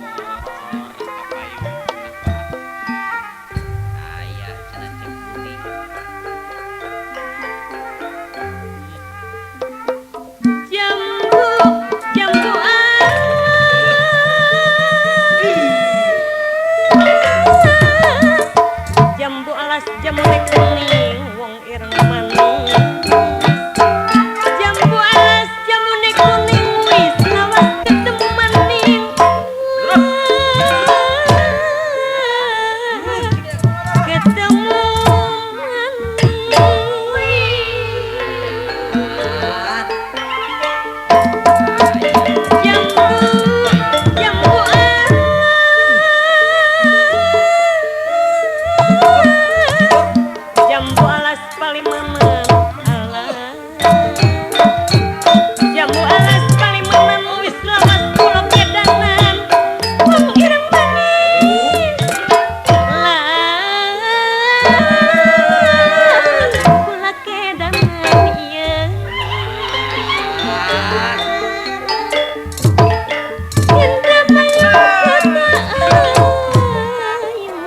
Oh, itu payung apa? Ayah cenah cekuning. Jambu, jambu jambu alas jambu kuning wong ireng manis. Jambu alas jambu kuning wis lawas ketemu maning. Ketemu jambu jambu jambu alas palimanan alas jambu alas palimanan wis lawas kula kedanan wong ireng manis kula kedanan ieu Indra payu kota ayu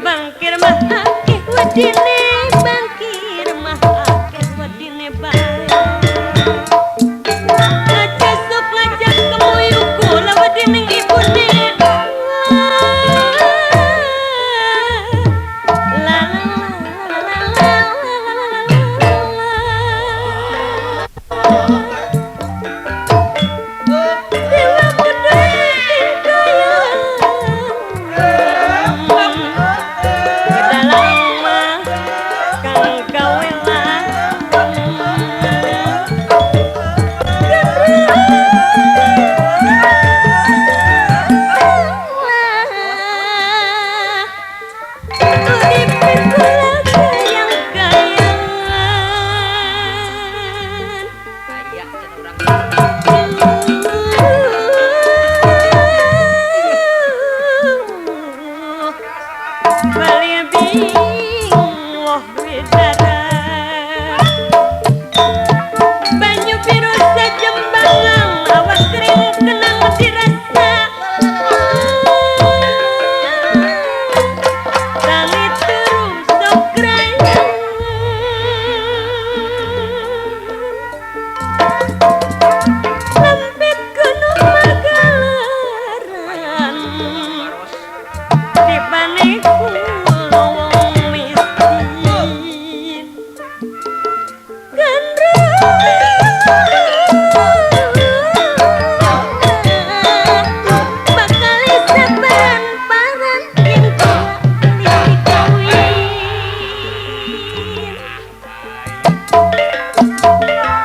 bangkir mah akeh wadine bangkir mah akeh wadine bae aja sok ngajak kemuyu kula wadine ibune la Dewa muda dalam mah kang kawelan uripin kula kayang-kayangan Ayah cenah urang. Bali bingung loh bidara banyu biru sajembalang awas kering kenang dirasa tangi turun sok rayang lempit gunung Magalaran Maros. dibane kula wong miskin bakal sabaran paran yen kula dikawin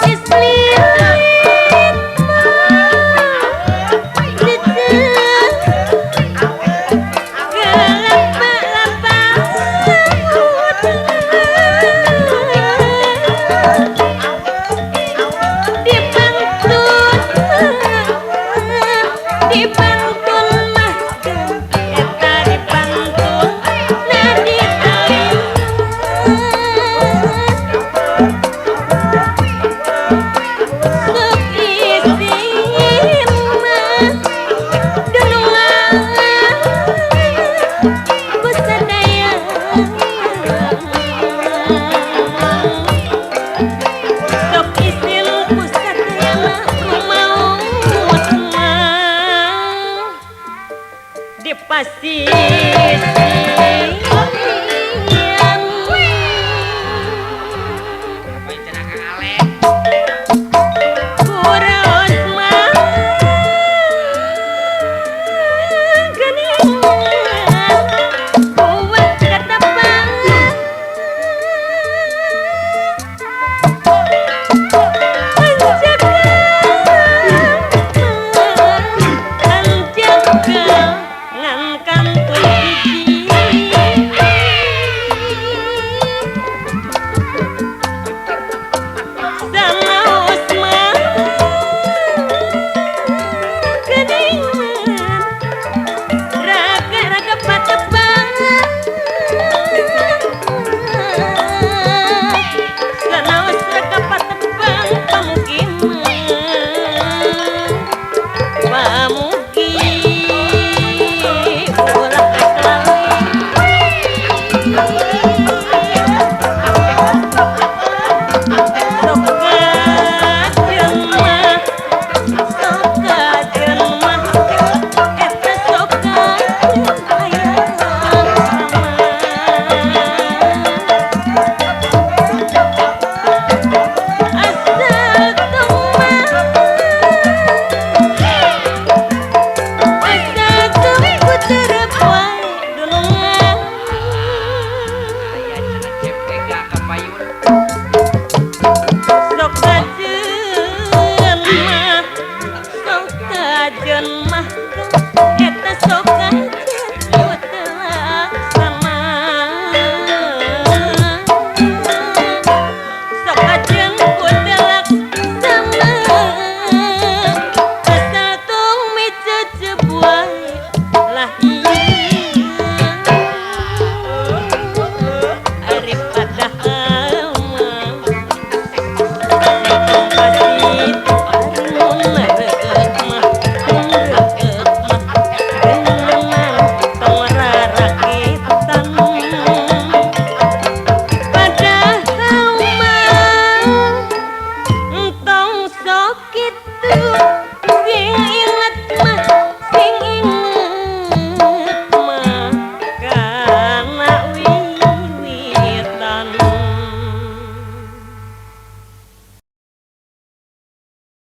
islirit dipantun mah eta dipantun nadi aing sok isin mah dunungan ku sadaya sok isin ku sadaya kumaha di pasisir Apain cenah Kang Alek? kuros mah geningan buat ketepang anjak ngan kantun gigi kita sok